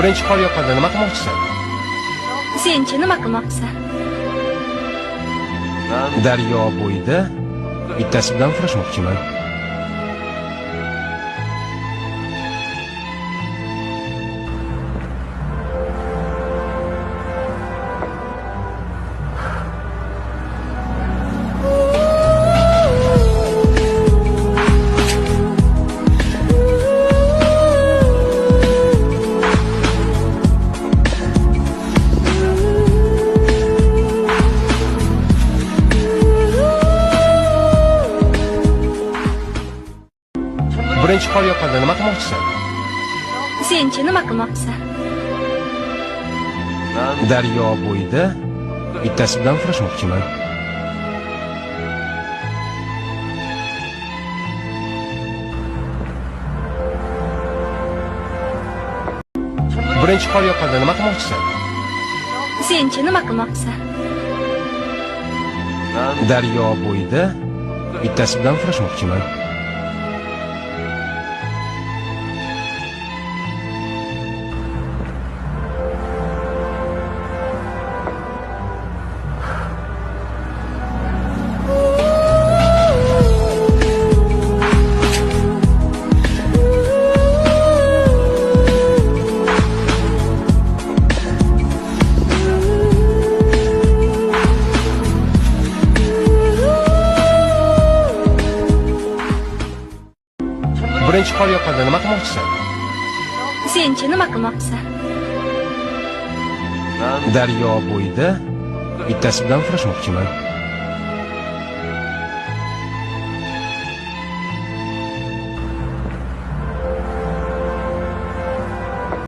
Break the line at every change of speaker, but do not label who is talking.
Birinchi qor yoqqanda nima qilmoqchisan?
Senchi nima qilmoqchisan?
Daryo bo'yida bittasi bilan uchrashmoqchiman. Birinchi qor yoqqanda nima qilmoqchisan?
Senchi nima qilmoqchisan?
Daryo bo'yida bittasi bilan uchrashmoqchiman. Birinchi qor yoqqanda nima qilmoqchisan?
Senchi nima qilmoqchisan?
Daryo bo'yida bittasi bilan uchrashmoqchiman. Birinchi qor yoqqanda nima qilmoqchisan?
Senchi nima qilmoqchisan?
Daryo bo'yida bittasi bilan uchrashmoqchiman.